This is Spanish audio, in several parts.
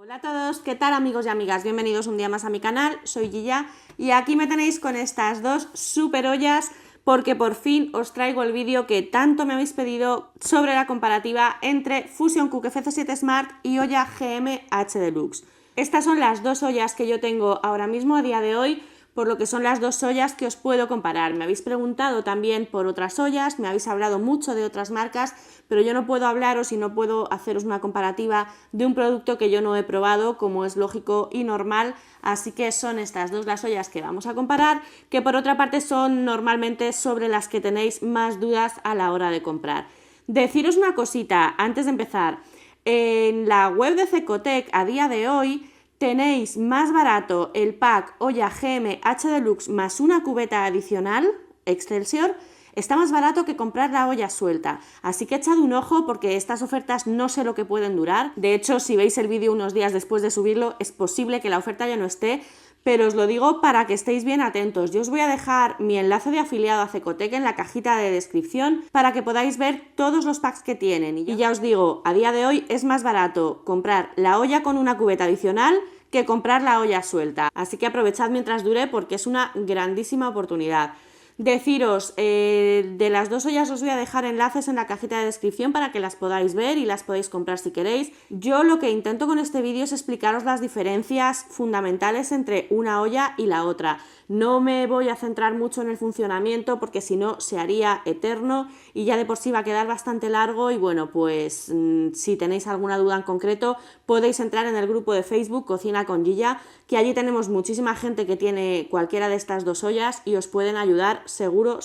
Hola a todos, ¿qué tal amigos y amigas? Bienvenidos un día más a mi canal, soy Gilla y aquí me tenéis con estas dos super ollas porque por fin os traigo el vídeo que tanto me habéis pedido sobre la comparativa entre Fusion Cook FC7 Smart y olla GM H Deluxe. Estas son las dos ollas que yo tengo ahora mismo a día de hoy, por lo que son las dos ollas que os puedo comparar. Me habéis preguntado también por otras ollas, me habéis hablado mucho de otras marcas, pero yo no puedo hablaros y no puedo haceros una comparativa de un producto que yo no he probado, como es lógico y normal, así que son estas dos las ollas que vamos a comparar, que por otra parte son normalmente sobre las que tenéis más dudas a la hora de comprar. Deciros una cosita antes de empezar, en la web de Cecotec a día de hoy tenéis más barato el pack olla GM H Deluxe más una cubeta adicional, Excelsior, está más barato que comprar la olla suelta, así que echad un ojo porque estas ofertas no sé lo que pueden durar. De hecho, si veis el vídeo unos días después de subirlo, es posible que la oferta ya no esté, pero os lo digo para que estéis bien atentos. Yo os voy a dejar mi enlace de afiliado a Cecotec en la cajita de descripción para que podáis ver todos los packs que tienen. Y ya os digo, a día de hoy es más barato comprar la olla con una cubeta adicional que comprar la olla suelta. Así que aprovechad mientras dure porque es una grandísima oportunidad. Deciros, de las dos ollas os voy a dejar enlaces en la cajita de descripción para que las podáis ver y las podéis comprar si queréis. Yo lo que intento con este vídeo es explicaros las diferencias fundamentales entre una olla y la otra. No me voy a centrar mucho en el funcionamiento porque si no se haría eterno y ya de por sí va a quedar bastante largo y bueno, pues si tenéis alguna duda en concreto podéis entrar en el grupo de Facebook Cocina con Gilla, que allí tenemos muchísima gente que tiene cualquiera de estas dos ollas y os pueden ayudar seguro.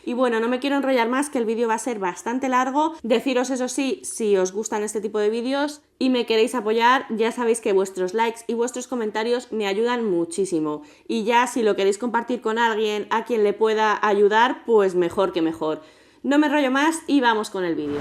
Y bueno, no me quiero enrollar más, que el vídeo va a ser bastante largo. Deciros eso sí, si os gustan este tipo de vídeos y me queréis apoyar, ya sabéis que vuestros likes y vuestros comentarios me ayudan muchísimo. Y ya si lo queréis compartir con alguien a quien le pueda ayudar, pues mejor que mejor. No me enrollo más y vamos con el vídeo.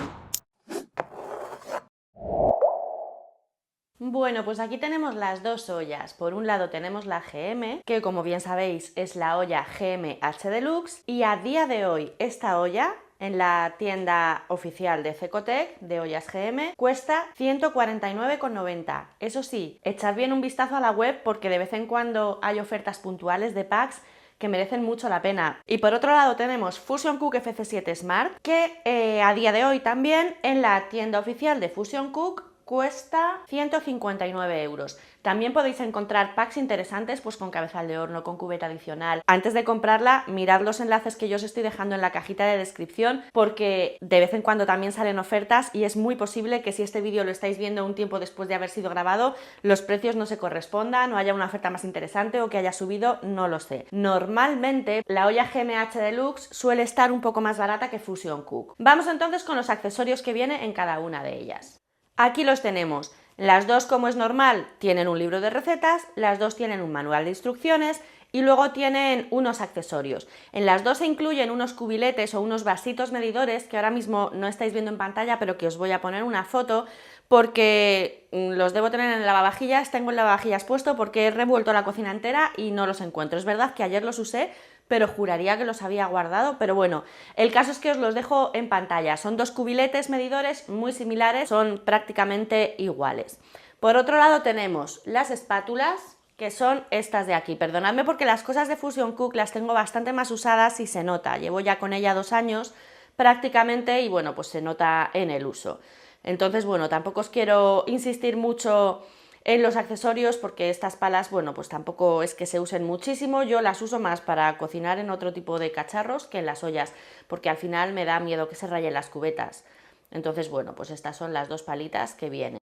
Bueno, pues aquí tenemos las dos ollas. Por un lado tenemos la GM, que como bien sabéis es la olla GM H Deluxe, y a día de hoy esta olla en la tienda oficial de Cecotec de ollas GM cuesta 149,90. Eso sí, echad bien un vistazo a la web porque de vez en cuando hay ofertas puntuales de packs que merecen mucho la pena. Y por otro lado tenemos Fusion Cook FC7 Smart, que a día de hoy también en la tienda oficial de Fusion Cook cuesta 159 euros. También podéis encontrar packs interesantes pues con cabezal de horno, con cubeta adicional. Antes de comprarla, mirad los enlaces que yo os estoy dejando en la cajita de descripción porque de vez en cuando también salen ofertas y es muy posible que si este vídeo lo estáis viendo un tiempo después de haber sido grabado, los precios no se correspondan o haya una oferta más interesante o que haya subido, no lo sé. Normalmente la olla GMH Deluxe suele estar un poco más barata que Fusion Cook. Vamos entonces con los accesorios que viene en cada una de ellas. Aquí los tenemos. Las dos, como es normal, tienen un libro de recetas, las dos tienen un manual de instrucciones y luego tienen unos accesorios. En las dos se incluyen unos cubiletes o unos vasitos medidores que ahora mismo no estáis viendo en pantalla, pero que os voy a poner una foto porque los debo tener en el lavavajillas. Tengo el lavavajillas puesto porque he revuelto la cocina entera y no los encuentro. Es verdad que ayer los usé, pero juraría que los había guardado, pero bueno, el caso es que os los dejo en pantalla. Son dos cubiletes medidores muy similares, son prácticamente iguales. Por otro lado tenemos las espátulas, que son estas de aquí. Perdonadme porque las cosas de Fusion Cook las tengo bastante más usadas y se nota. Llevo ya con ella 2 años prácticamente y bueno, pues se nota en el uso. Entonces, bueno, tampoco os quiero insistir mucho en los accesorios porque estas palas, bueno, pues tampoco es que se usen muchísimo. Yo las uso más para cocinar en otro tipo de cacharros que en las ollas, porque al final me da miedo que se rayen las cubetas. Entonces, bueno, pues estas son las dos palitas que vienen.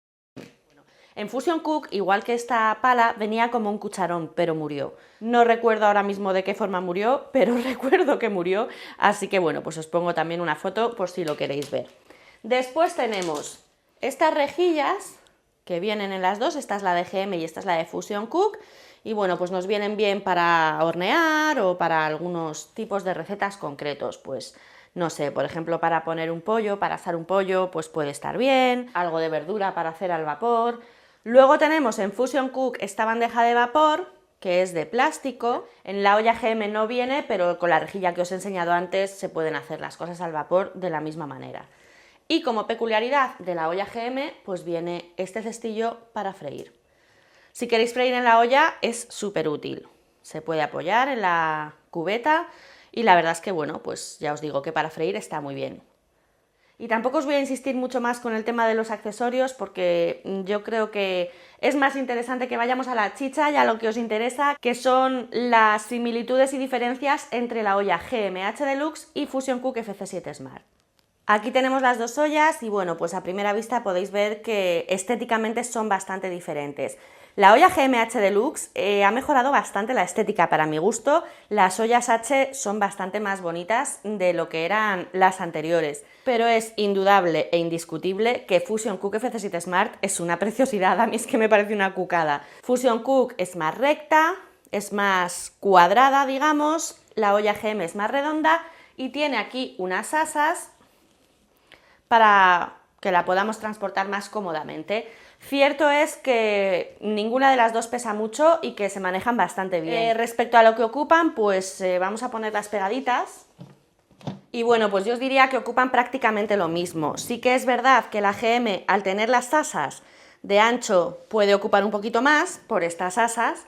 En Fusion Cook, igual que esta pala, venía como un cucharón, pero murió. No recuerdo ahora mismo de qué forma murió, pero recuerdo que murió, así que bueno, pues os pongo también una foto por si lo queréis ver. Después tenemos estas rejillas que vienen en las dos, esta es la de GM y esta es la de Fusion Cook, y bueno, pues nos vienen bien para hornear o para algunos tipos de recetas concretos, pues no sé, por ejemplo, para poner un pollo, para asar un pollo, pues puede estar bien, algo de verdura para hacer al vapor. Luego tenemos en Fusion Cook esta bandeja de vapor, que es de plástico. En la olla GM no viene, pero con la rejilla que os he enseñado antes se pueden hacer las cosas al vapor de la misma manera. Y como peculiaridad de la olla GM, pues viene este cestillo para freír. Si queréis freír en la olla es súper útil, se puede apoyar en la cubeta y la verdad es que bueno, pues ya os digo que para freír está muy bien. Y tampoco os voy a insistir mucho más con el tema de los accesorios porque yo creo que es más interesante que vayamos a la chicha y a lo que os interesa, que son las similitudes y diferencias entre la olla GMH Deluxe y Fusion Cook FC7 Smart. Aquí tenemos las dos ollas y bueno, pues a primera vista podéis ver que estéticamente son bastante diferentes. La olla GMH Deluxe ha mejorado bastante la estética para mi gusto, las ollas H son bastante más bonitas de lo que eran las anteriores, pero es indudable e indiscutible que Fusion Cook FC7 Smart es una preciosidad, a mí es que me parece una cucada. Fusion Cook es más recta, es más cuadrada, digamos, la olla GM es más redonda y tiene aquí unas asas para que la podamos transportar más cómodamente. Cierto es que ninguna de las dos pesa mucho y que se manejan bastante bien. Respecto a lo que ocupan, pues vamos a ponerlas pegaditas. Y bueno, pues yo os diría que ocupan prácticamente lo mismo. Sí que es verdad que la GM, al tener las asas de ancho, puede ocupar un poquito más por estas asas,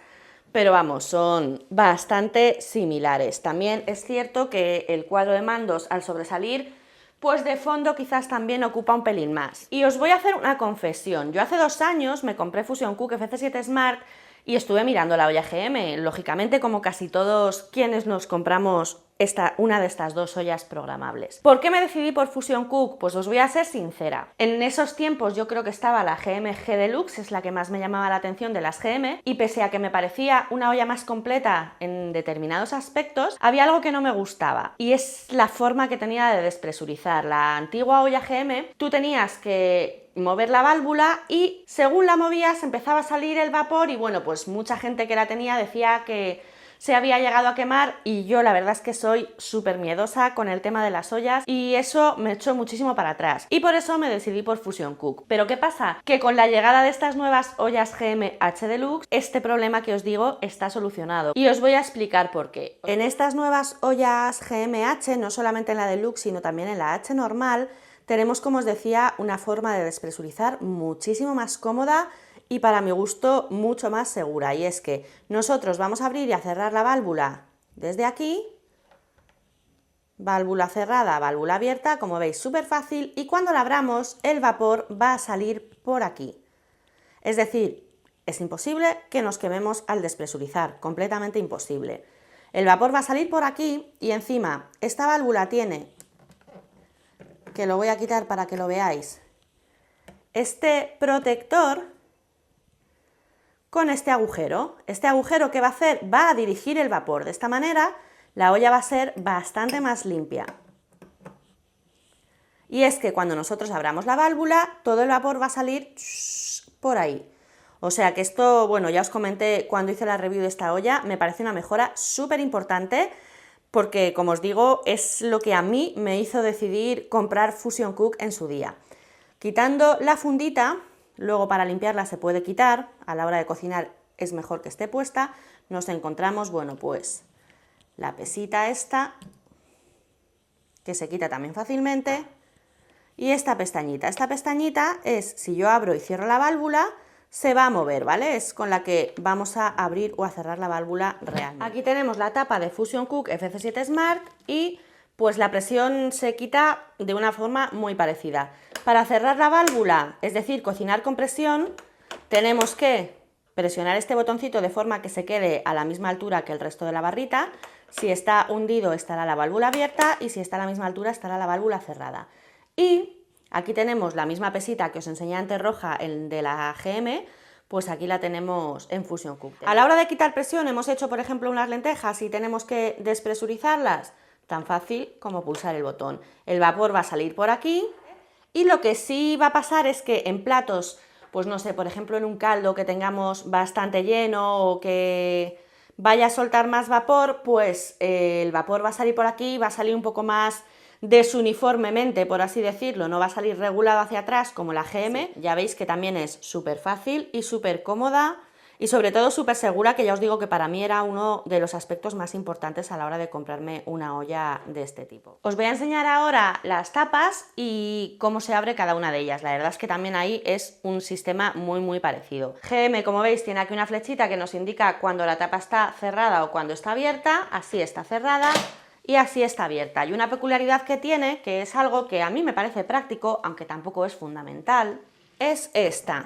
pero vamos, son bastante similares. También es cierto que el cuadro de mandos, al sobresalir, pues de fondo quizás también ocupa un pelín más. Y os voy a hacer una confesión. Yo hace 2 años me compré Fusion Cook FC7 Smart y estuve mirando la olla GM, lógicamente como casi todos quienes nos compramos una de estas dos ollas programables. ¿Por qué me decidí por Fusion Cook? Pues os voy a ser sincera. En esos tiempos yo creo que estaba la GM G Deluxe, es la que más me llamaba la atención de las GM, y pese a que me parecía una olla más completa en determinados aspectos, había algo que no me gustaba, y es la forma que tenía de despresurizar. La antigua olla GM, tú tenías que mover la válvula y según la movías empezaba a salir el vapor y bueno, pues mucha gente que la tenía decía que se había llegado a quemar y yo la verdad es que soy súper miedosa con el tema de las ollas y eso me echó muchísimo para atrás y por eso me decidí por Fusion Cook. Pero ¿qué pasa? Que con la llegada de estas nuevas ollas GMH Deluxe este problema que os digo está solucionado y os voy a explicar por qué. En estas nuevas ollas GMH, no solamente en la Deluxe sino también en la H normal, tenemos, como os decía, una forma de despresurizar muchísimo más cómoda y para mi gusto mucho más segura, y es que nosotros vamos a abrir y a cerrar la válvula desde aquí, válvula cerrada, válvula abierta, como veis súper fácil, y cuando la abramos el vapor va a salir por aquí, es decir, es imposible que nos quememos al despresurizar, completamente imposible. El vapor va a salir por aquí y encima esta válvula tiene, que lo voy a quitar para que lo veáis, este protector con este agujero. Este agujero, ¿qué va a hacer? Va a dirigir el vapor. De esta manera la olla va a ser bastante más limpia. Y es que cuando nosotros abramos la válvula, todo el vapor va a salir por ahí. O sea que esto, bueno, ya os comenté cuando hice la review de esta olla, me parece una mejora súper importante porque, como os digo, es lo que a mí me hizo decidir comprar Fusion Cook en su día. Quitando la fundita, luego para limpiarla se puede quitar, a la hora de cocinar es mejor que esté puesta, nos encontramos, bueno, pues la pesita esta, que se quita también fácilmente, y esta pestañita. Esta pestañita es, si yo abro y cierro la válvula, se va a mover, ¿vale? Es con la que vamos a abrir o a cerrar la válvula realmente. Aquí tenemos la tapa de Fusion Cook FC7 Smart y pues la presión se quita de una forma muy parecida. Para cerrar la válvula, es decir, cocinar con presión, tenemos que presionar este botoncito de forma que se quede a la misma altura que el resto de la barrita. Si está hundido estará la válvula abierta y si está a la misma altura estará la válvula cerrada. Y aquí tenemos la misma pesita que os enseñé antes roja, el de la GM, pues aquí la tenemos en Fusion Cook. A la hora de quitar presión hemos hecho, por ejemplo, unas lentejas y tenemos que despresurizarlas, tan fácil como pulsar el botón. El vapor va a salir por aquí y lo que sí va a pasar es que en platos, pues no sé, por ejemplo en un caldo que tengamos bastante lleno o que vaya a soltar más vapor, pues el vapor va a salir por aquí, va a salir un poco más desuniformemente, por así decirlo, no va a salir regulado hacia atrás como la GM. Sí. Ya veis que también es súper fácil y súper cómoda y sobre todo súper segura, que ya os digo que para mí era uno de los aspectos más importantes a la hora de comprarme una olla de este tipo. Os voy a enseñar ahora las tapas y cómo se abre cada una de ellas. La verdad es que también ahí es un sistema muy parecido. GM, como veis, tiene aquí una flechita que nos indica cuando la tapa está cerrada o cuando está abierta. Así está cerrada y así está abierta. Y una peculiaridad que tiene, que es algo que a mí me parece práctico, aunque tampoco es fundamental, es esta.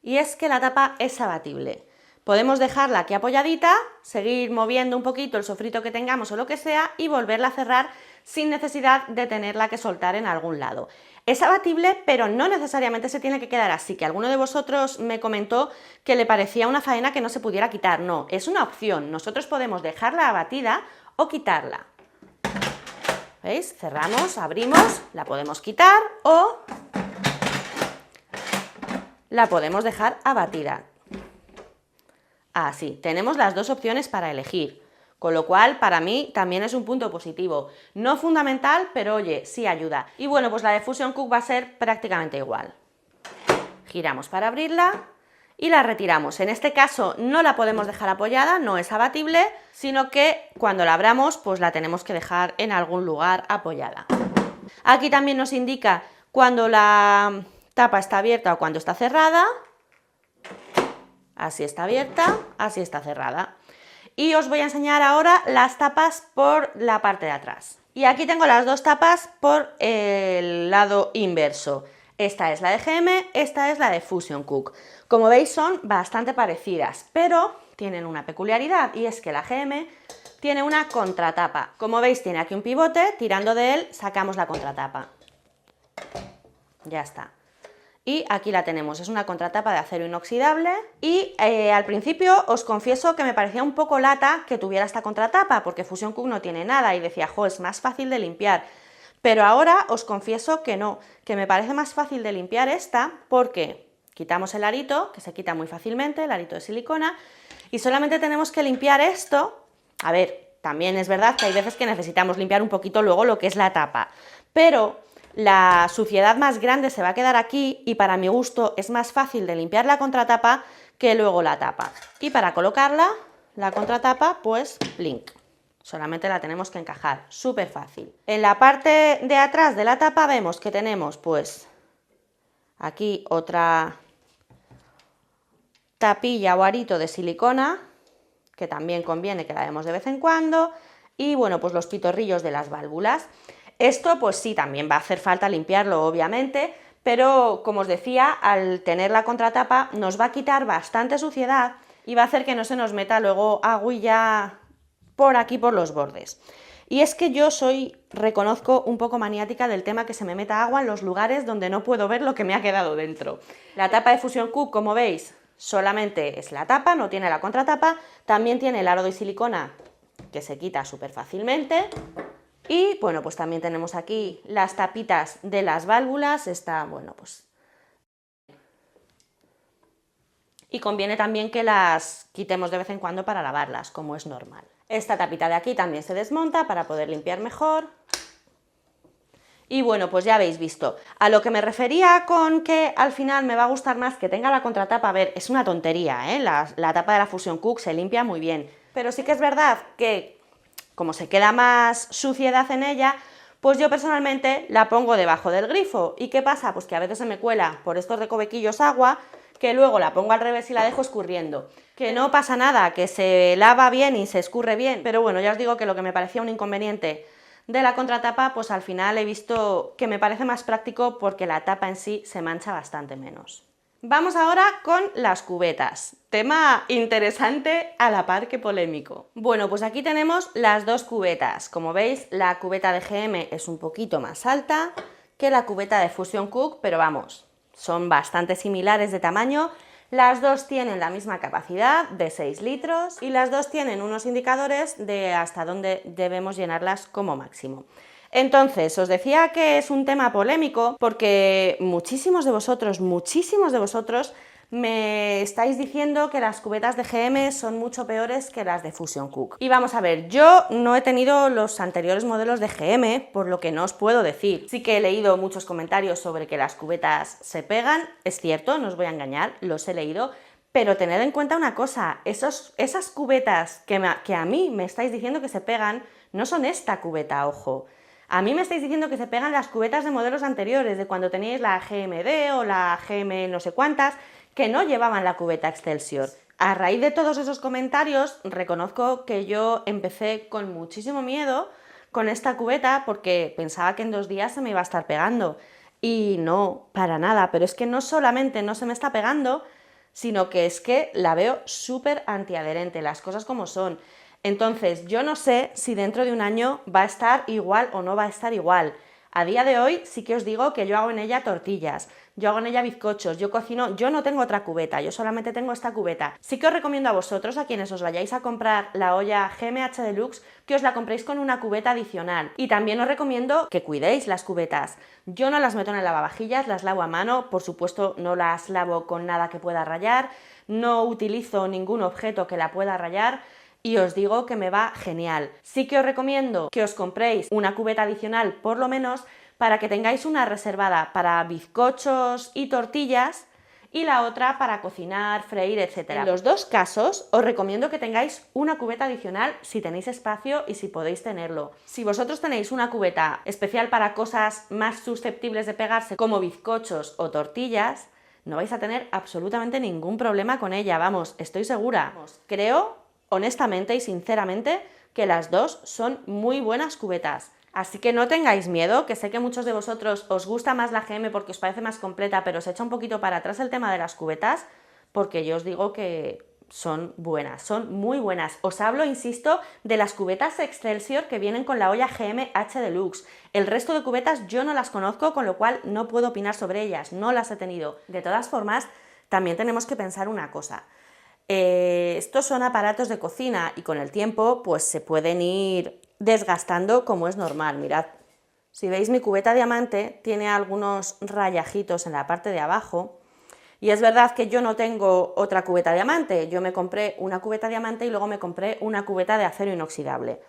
Y es que la tapa es abatible. Podemos dejarla aquí apoyadita, seguir moviendo un poquito el sofrito que tengamos o lo que sea y volverla a cerrar sin necesidad de tenerla que soltar en algún lado. Es abatible, pero no necesariamente se tiene que quedar así, que alguno de vosotros me comentó que le parecía una faena que no se pudiera quitar. No, es una opción. Nosotros podemos dejarla abatida o quitarla. ¿Veis? Cerramos, abrimos, la podemos quitar o la podemos dejar abatida. Así, tenemos las dos opciones para elegir, con lo cual para mí también es un punto positivo. No fundamental, pero oye, sí ayuda. Y bueno, pues la de Fusion Cook va a ser prácticamente igual. Giramos para abrirla y la retiramos. En este caso no la podemos dejar apoyada, no es abatible, sino que cuando la abramos pues la tenemos que dejar en algún lugar apoyada. Aquí también nos indica cuando la tapa está abierta o cuando está cerrada. Así está abierta, así está cerrada. Y os voy a enseñar ahora las tapas por la parte de atrás. Y aquí tengo las dos tapas por el lado inverso. Esta es la de GM, esta es la de Fusion Cook. Como veis son bastante parecidas, pero tienen una peculiaridad y es que la GM tiene una contratapa. Como veis tiene aquí un pivote, tirando de él sacamos la contratapa. Ya está. Y aquí la tenemos, es una contratapa de acero inoxidable y al principio os confieso que me parecía un poco lata que tuviera esta contratapa porque Fusion Cook no tiene nada y decía, jo, es más fácil de limpiar, pero ahora os confieso que no, que me parece más fácil de limpiar esta porque quitamos el arito, que se quita muy fácilmente, el arito de silicona, y solamente tenemos que limpiar esto. A ver, también es verdad que hay veces que necesitamos limpiar un poquito luego lo que es la tapa, pero la suciedad más grande se va a quedar aquí y para mi gusto es más fácil de limpiar la contratapa que luego la tapa. Y para colocarla, la contratapa, pues link. Solamente la tenemos que encajar, súper fácil. En la parte de atrás de la tapa vemos que tenemos pues aquí otra tapilla o arito de silicona, que también conviene que la demos de vez en cuando, y bueno, pues los pitorrillos de las válvulas. Esto pues sí, también va a hacer falta limpiarlo obviamente, pero como os decía, al tener la contratapa nos va a quitar bastante suciedad y va a hacer que no se nos meta luego agüilla por aquí por los bordes. Y es que yo reconozco, un poco maniática del tema que se me meta agua en los lugares donde no puedo ver lo que me ha quedado dentro. La tapa de Fusion Cook, como veis, solamente es la tapa, no tiene la contratapa, también tiene el aro de silicona que se quita súper fácilmente. Y bueno, pues también tenemos aquí las tapitas de las válvulas, bueno, pues. Y conviene también que las quitemos de vez en cuando para lavarlas, como es normal. Esta tapita de aquí también se desmonta para poder limpiar mejor. Y bueno, pues ya habéis visto. A lo que me refería con que al final me va a gustar más que tenga la contratapa, a ver, es una tontería, ¿eh? La tapa de la Fusion Cook se limpia muy bien, pero sí que es verdad que como se queda más suciedad en ella, pues yo personalmente la pongo debajo del grifo. ¿Y qué pasa? Pues que a veces se me cuela por estos recovequillos agua, que luego la pongo al revés y la dejo escurriendo. Que no pasa nada, que se lava bien y se escurre bien, pero bueno, ya os digo que lo que me parecía un inconveniente de la contratapa, pues al final he visto que me parece más práctico porque la tapa en sí se mancha bastante menos. Vamos ahora con las cubetas, tema interesante a la par que polémico. Bueno, pues aquí tenemos las dos cubetas. Como veis, la cubeta de GM es un poquito más alta que la cubeta de Fusion Cook, pero vamos, son bastante similares de tamaño. Las dos tienen la misma capacidad de 6 litros y las dos tienen unos indicadores de hasta dónde debemos llenarlas como máximo. Entonces, os decía que es un tema polémico porque muchísimos de vosotros me estáis diciendo que las cubetas de GM son mucho peores que las de Fusion Cook. Y vamos a ver, yo no he tenido los anteriores modelos de GM, por lo que no os puedo decir. Sí que he leído muchos comentarios sobre que las cubetas se pegan, es cierto, no os voy a engañar, los he leído, Pero tened en cuenta una cosa, esas cubetas que a mí me estáis diciendo que se pegan, no son esta cubeta, ojo. A mí me estáis diciendo que se pegan las cubetas de modelos anteriores, de cuando teníais la GMD o la GM no sé cuántas, que no llevaban la cubeta Excelsior. A raíz de todos esos comentarios, reconozco que yo empecé con muchísimo miedo con esta cubeta porque pensaba que en 2 días se me iba a estar pegando. Y no, para nada, pero es que no solamente no se me está pegando, sino que es que la veo súper antiadherente, las cosas como son. Entonces, yo no sé si dentro de un año va a estar igual o no va a estar igual. A día de hoy sí que os digo que yo hago en ella tortillas, yo hago en ella bizcochos, yo cocino, yo no tengo otra cubeta, yo solamente tengo esta cubeta. Sí que os recomiendo a vosotros, a quienes os vayáis a comprar la olla GMH Deluxe, que os la compréis con una cubeta adicional. Y también os recomiendo que cuidéis las cubetas. Yo no las meto en el lavavajillas, las lavo a mano, por supuesto no las lavo con nada que pueda rayar, no utilizo ningún objeto que la pueda rayar, y os digo que me va genial. Sí que os recomiendo que os compréis una cubeta adicional por lo menos para que tengáis una reservada para bizcochos y tortillas y la otra para cocinar, freír, etc. En los dos casos os recomiendo que tengáis una cubeta adicional si tenéis espacio y si podéis tenerlo. Si vosotros tenéis una cubeta especial para cosas más susceptibles de pegarse como bizcochos o tortillas, no vais a tener absolutamente ningún problema con ella, vamos, estoy segura. Creo honestamente y sinceramente que las dos son muy buenas cubetas. Así que no tengáis miedo, que sé que muchos de vosotros os gusta más la GM porque os parece más completa, pero os echa un poquito para atrás el tema de las cubetas, porque yo os digo que son buenas, son muy buenas. Os hablo, insisto, de las cubetas Excelsior que vienen con la olla GMH Deluxe. El resto de cubetas yo no las conozco, con lo cual no puedo opinar sobre ellas, no las he tenido. De todas formas, también tenemos que pensar una cosa. Estos son aparatos de cocina y con el tiempo pues se pueden ir desgastando como es normal. Mirad, si veis mi cubeta diamante tiene algunos rayajitos en la parte de abajo y es verdad que yo no tengo otra cubeta diamante, yo me compré una cubeta diamante y luego me compré una cubeta de acero inoxidable.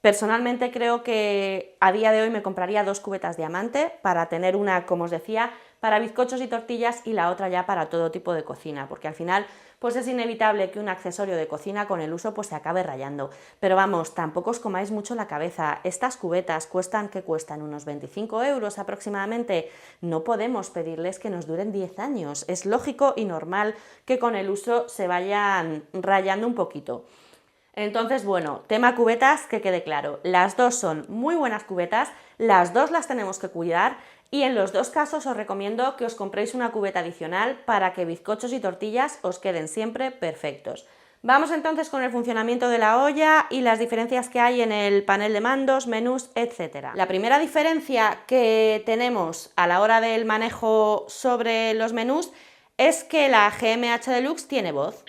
Personalmente creo que a día de hoy me compraría 2 cubetas diamante para tener una, como os decía, para bizcochos y tortillas y la otra ya para todo tipo de cocina, porque al final pues es inevitable que un accesorio de cocina con el uso pues se acabe rayando. Pero vamos, tampoco os comáis mucho la cabeza, estas cubetas cuestan unos 25 euros aproximadamente, no podemos pedirles que nos duren 10 años, es lógico y normal que con el uso se vayan rayando un poquito. Entonces, bueno, tema cubetas, que quede claro, las dos son muy buenas cubetas, las dos las tenemos que cuidar y en los dos casos os recomiendo que os compréis una cubeta adicional para que bizcochos y tortillas os queden siempre perfectos. Vamos entonces con el funcionamiento de la olla y las diferencias que hay en el panel de mandos, menús, etc. La primera diferencia que tenemos a la hora del manejo sobre los menús es que la GMH Deluxe tiene voz.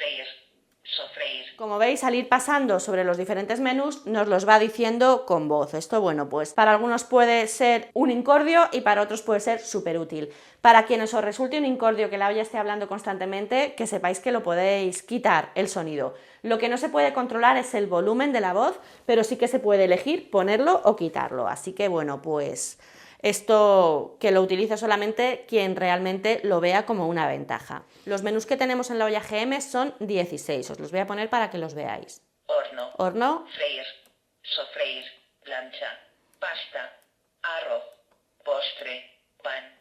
Como veis, al ir pasando sobre los diferentes menús nos los va diciendo con voz. Esto, bueno, pues para algunos puede ser un incordio y para otros puede ser súper útil. Para quienes os resulte un incordio que la olla esté hablando constantemente, que sepáis que lo podéis quitar el sonido. Lo que no se puede controlar es el volumen de la voz, pero sí que se puede elegir ponerlo o quitarlo. Así que, bueno, pues esto que lo utilice solamente quien realmente lo vea como una ventaja. Los menús que tenemos en la olla GM son 16, os los voy a poner para que los veáis. Horno, freír, sofreír, plancha, pasta, arroz, postre, pan,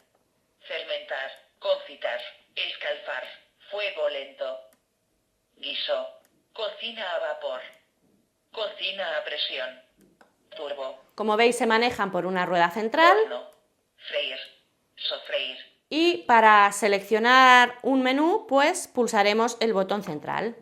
fermentar, confitar, escalfar, fuego lento, guiso, cocina a vapor, cocina a presión, turbo. Como veis, se manejan por una rueda central. Horno, freír, sofreír. Y para seleccionar un menú, pues pulsaremos el botón central.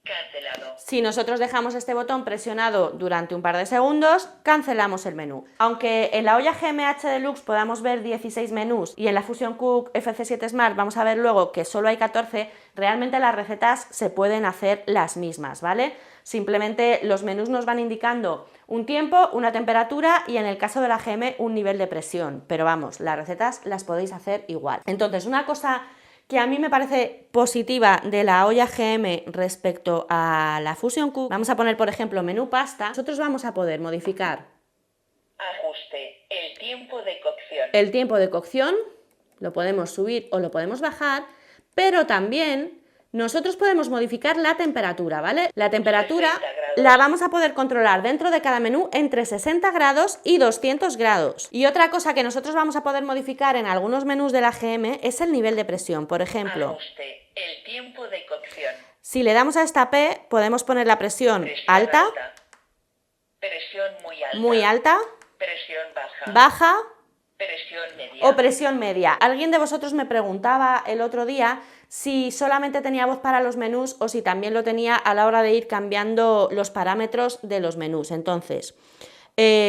Cancelado. Si nosotros dejamos este botón presionado durante un par de segundos, cancelamos el menú. Aunque en la olla GMH Deluxe podamos ver 16 menús y en la Fusion Cook FC7 Smart vamos a ver luego que solo hay 14, realmente las recetas se pueden hacer las mismas, ¿vale? Simplemente los menús nos van indicando un tiempo, una temperatura y en el caso de la GM un nivel de presión, pero vamos, las recetas las podéis hacer igual. Entonces, una cosa que a mí me parece positiva de la olla GM respecto a la Fusion Cook, vamos a poner por ejemplo menú pasta, nosotros vamos a poder modificar Ajuste, el tiempo de cocción. El tiempo de cocción, lo podemos subir o lo podemos bajar, pero también nosotros podemos modificar la temperatura, ¿vale? La temperatura 60 grados. la vamos a poder controlar dentro de cada menú entre 60 grados y 200 grados. Y otra cosa que nosotros vamos a poder modificar en algunos menús de la GM es el nivel de presión. Por ejemplo, Ajuste. El tiempo de cocción. si le damos a esta P, podemos poner la presión Presión alta, Presión muy alta, Presión baja. baja Presión media. o presión media. Alguien de vosotros me preguntaba el otro día si solamente tenía voz para los menús o si también lo tenía a la hora de ir cambiando los parámetros de los menús. Entonces,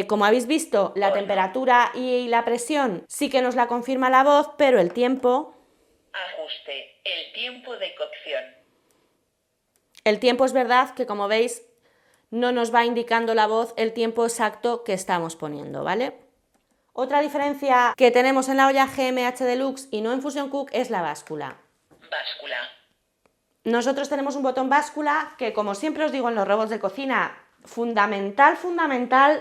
como habéis visto, la temperatura y la presión sí que nos la confirma la voz, pero el tiempo... Ajuste. El tiempo de cocción. El tiempo es verdad que, como veis, no nos va indicando la voz el tiempo exacto que estamos poniendo, ¿vale? Otra diferencia que tenemos en la olla GMH Deluxe y no en Fusion Cook es la báscula. Báscula. Nosotros tenemos un botón báscula que, como siempre os digo en los robots de cocina, fundamental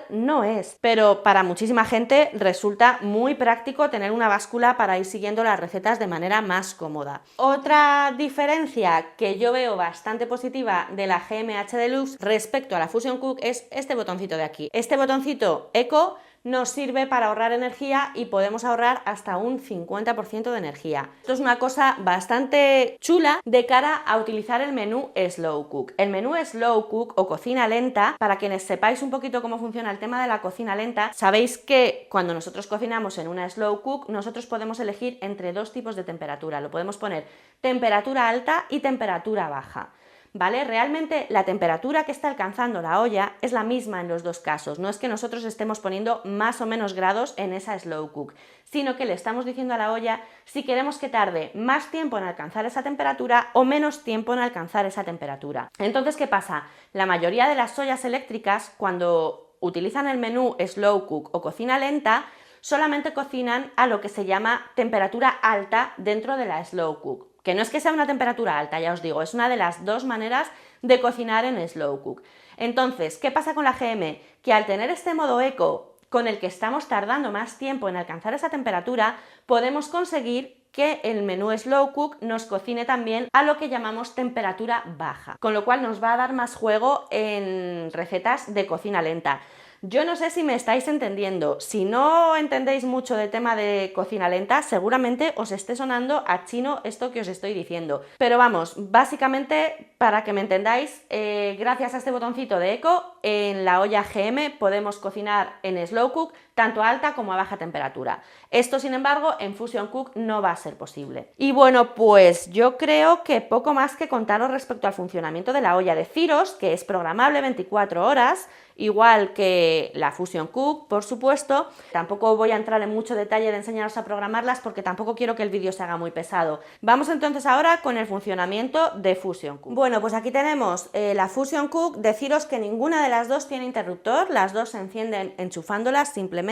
no es, pero para muchísima gente resulta muy práctico tener una báscula para ir siguiendo las recetas de manera más cómoda. Otra diferencia que yo veo bastante positiva de la GMH Deluxe respecto a la Fusion Cook es este botoncito de aquí. Este botoncito Eco nos sirve para ahorrar energía y podemos ahorrar hasta un 50% de energía. Esto es una cosa bastante chula de cara a utilizar el menú Slow Cook. El menú Slow Cook o cocina lenta, para quienes sepáis un poquito cómo funciona el tema de la cocina lenta, sabéis que cuando nosotros cocinamos en una Slow Cook, nosotros podemos elegir entre dos tipos de temperatura. Lo podemos poner temperatura alta y temperatura baja. ¿Vale? Realmente la temperatura que está alcanzando la olla es la misma en los dos casos, no es que nosotros estemos poniendo más o menos grados en esa slow cook, sino que le estamos diciendo a la olla si queremos que tarde más tiempo en alcanzar esa temperatura o menos tiempo en alcanzar esa temperatura. Entonces, ¿qué pasa? La mayoría de las ollas eléctricas, cuando utilizan el menú slow cook o cocina lenta, solamente cocinan a lo que se llama temperatura alta dentro de la slow cook. Que no es que sea una temperatura alta, ya os digo, es una de las dos maneras de cocinar en slow cook. Entonces, ¿qué pasa con la GM? Que al tener este modo eco con el que estamos tardando más tiempo en alcanzar esa temperatura, podemos conseguir que el menú slow cook nos cocine también a lo que llamamos temperatura baja, con lo cual nos va a dar más juego en recetas de cocina lenta. Yo no sé si me estáis entendiendo, si no entendéis mucho de tema de cocina lenta, seguramente os esté sonando a chino esto que os estoy diciendo. Pero vamos, básicamente, para que me entendáis, gracias a este botoncito de eco, en la olla GM podemos cocinar en slow cook tanto a alta como a baja temperatura. Esto, sin embargo, en Fusion Cook no va a ser posible. Y bueno, pues yo creo que poco más que contaros respecto al funcionamiento de la olla. Deciros que es programable 24 horas, igual que la Fusion Cook, por supuesto. Tampoco voy a entrar en mucho detalle de enseñaros a programarlas porque tampoco quiero que el vídeo se haga muy pesado. Vamos entonces ahora con el funcionamiento de Fusion Cook. Bueno, pues aquí tenemos la Fusion Cook. Deciros que ninguna de las dos tiene interruptor, las dos se encienden enchufándolas simplemente.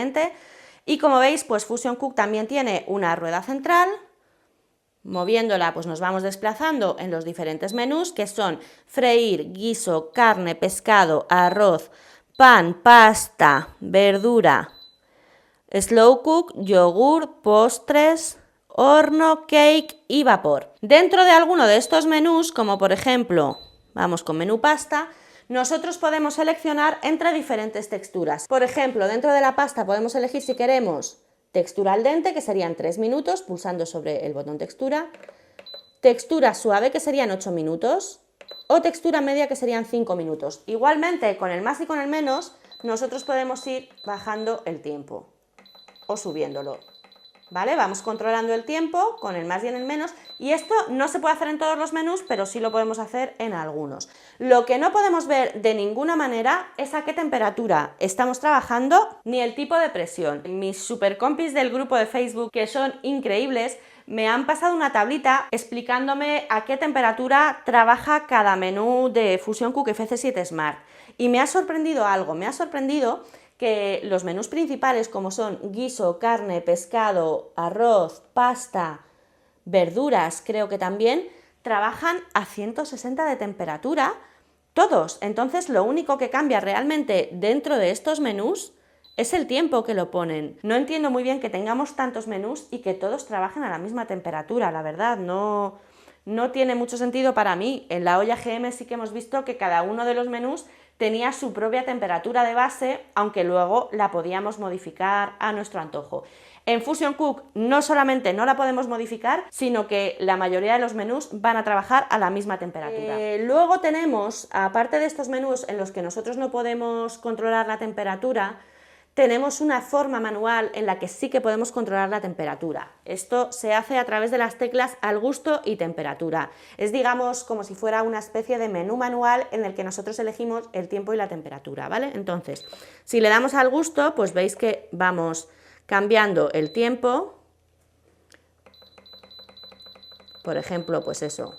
Y como veis, pues Fusion Cook también tiene una rueda central. Moviéndola, pues nos vamos desplazando en los diferentes menús, que son freír, guiso, carne, pescado, arroz, pan, pasta, verdura, slow cook, yogur, postres, horno, cake y vapor. Dentro de alguno de estos menús, como por ejemplo, vamos con menú pasta, nosotros podemos seleccionar entre diferentes texturas. Por ejemplo, dentro de la pasta podemos elegir si queremos textura al dente, que serían 3 minutos, pulsando sobre el botón textura, textura suave, que serían 8 minutos, o textura media, que serían 5 minutos. Igualmente, con el más y con el menos, nosotros podemos ir bajando el tiempo o subiéndolo. ¿Vale? Vamos controlando el tiempo con el más y en el menos, y esto no se puede hacer en todos los menús, pero sí lo podemos hacer en algunos. Lo que no podemos ver de ninguna manera es a qué temperatura estamos trabajando ni el tipo de presión. Mis super compis del grupo de Facebook, que son increíbles, me han pasado una tablita explicándome a qué temperatura trabaja cada menú de Fusion Cook FC7 Smart, y me ha sorprendido algo, me ha sorprendido que los menús principales, como son guiso, carne, pescado, arroz, pasta, verduras, creo que también, trabajan a 160 de temperatura, todos. Entonces, lo único que cambia realmente dentro de estos menús es el tiempo que lo ponen. No entiendo muy bien que tengamos tantos menús y que todos trabajen a la misma temperatura, la verdad, no no tiene mucho sentido para mí. En la olla GM sí que hemos visto que cada uno de los menús tenía su propia temperatura de base, aunque luego la podíamos modificar a nuestro antojo. En Fusion Cook no solamente no la podemos modificar, sino que la mayoría de los menús van a trabajar a la misma temperatura. Luego tenemos, aparte de estos menús en los que nosotros no podemos controlar la temperatura, tenemos una forma manual en la que sí que podemos controlar la temperatura. Esto se hace a través de las teclas al gusto y temperatura. Es, digamos, como si fuera una especie de menú manual en el que nosotros elegimos el tiempo y la temperatura, ¿vale? Entonces, si le damos al gusto, pues veis que vamos cambiando el tiempo, por ejemplo, pues eso,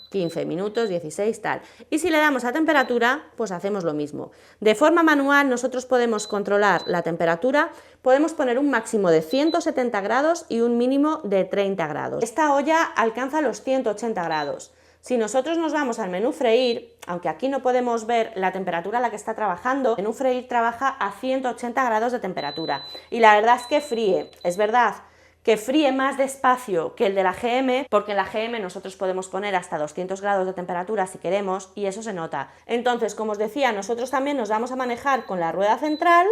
15 minutos, 16, tal. Y si le damos a temperatura, pues hacemos lo mismo. De forma manual nosotros podemos controlar la temperatura, podemos poner un máximo de 170 grados y un mínimo de 30 grados. Esta olla alcanza los 180 grados. Si nosotros nos vamos al menú freír, aunque aquí no podemos ver la temperatura a la que está trabajando, el menú freír trabaja a 180 grados de temperatura. Y la verdad es que fríe, es verdad que fríe más despacio que el de la GM, porque en la GM nosotros podemos poner hasta 200 grados de temperatura si queremos, y eso se nota. Entonces, como os decía, nosotros también nos vamos a manejar con la rueda central,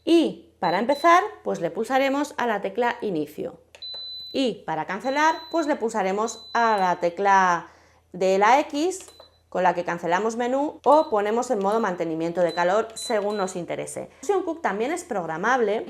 y para empezar, pues le pulsaremos a la tecla inicio. Y para cancelar, pues le pulsaremos a la tecla de la X, con la que cancelamos menú, o ponemos en modo mantenimiento de calor según nos interese. Fusion Cook también es programable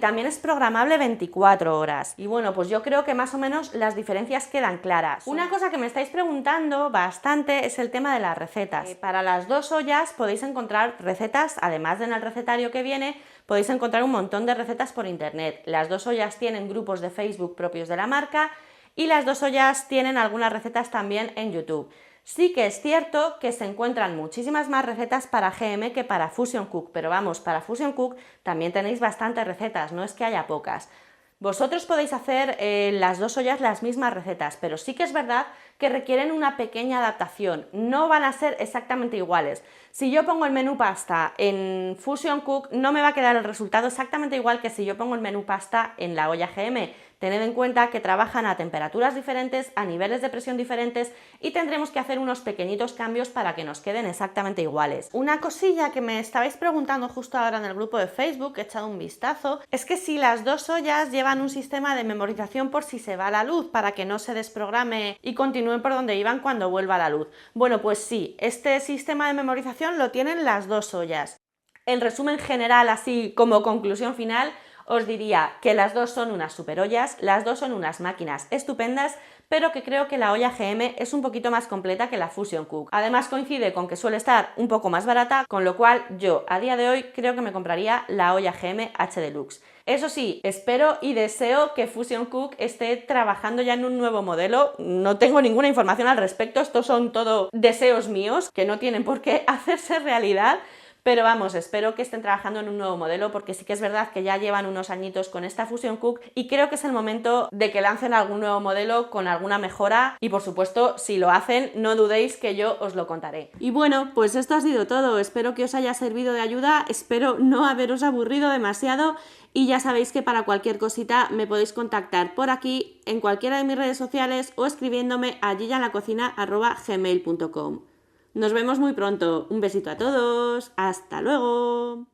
24 horas. Y bueno, pues yo creo que más o menos las diferencias quedan claras. Una cosa que me estáis preguntando bastante es el tema de las recetas. Para las dos ollas podéis encontrar recetas, además de en el recetario que viene, podéis encontrar un montón de recetas por internet. Las dos ollas tienen grupos de Facebook propios de la marca y las dos ollas tienen algunas recetas también en YouTube. Sí que es cierto que se encuentran muchísimas más recetas para GM que para Fusion Cook, pero vamos, para Fusion Cook también tenéis bastantes recetas, no es que haya pocas. Vosotros podéis hacer las dos ollas las mismas recetas, pero sí que es verdad que requieren una pequeña adaptación, no van a ser exactamente iguales. Si yo pongo el menú pasta en Fusion Cook, no me va a quedar el resultado exactamente igual que si yo pongo el menú pasta en la olla GM. Tened en cuenta que trabajan a temperaturas diferentes, a niveles de presión diferentes y tendremos que hacer unos pequeñitos cambios para que nos queden exactamente iguales. Una cosilla que me estabais preguntando justo ahora en el grupo de Facebook, he echado un vistazo, es que si las dos ollas llevan un sistema de memorización por si se va la luz, para que no se desprograme y continúen por donde iban cuando vuelva la luz. Bueno, pues sí, este sistema de memorización lo tienen las dos ollas. En resumen general, así como conclusión final, os diría que las dos son unas super ollas, las dos son unas máquinas estupendas, pero que creo que la olla GM es un poquito más completa que la Fusion Cook. Además coincide con que suele estar un poco más barata, con lo cual yo a día de hoy creo que me compraría la olla GM H Deluxe. Eso sí, espero y deseo que Fusion Cook esté trabajando ya en un nuevo modelo. No tengo ninguna información al respecto, estos son todo deseos míos que no tienen por qué hacerse realidad. Pero vamos, espero que estén trabajando en un nuevo modelo porque sí que es verdad que ya llevan unos añitos con esta Fusion Cook y creo que es el momento de que lancen algún nuevo modelo con alguna mejora y por supuesto si lo hacen no dudéis que yo os lo contaré. Y bueno, pues esto ha sido todo, espero que os haya servido de ayuda, espero no haberos aburrido demasiado y ya sabéis que para cualquier cosita me podéis contactar por aquí en cualquiera de mis redes sociales o escribiéndome a gigianlacocina@gmail.com. Nos vemos muy pronto. Un besito a todos. ¡Hasta luego!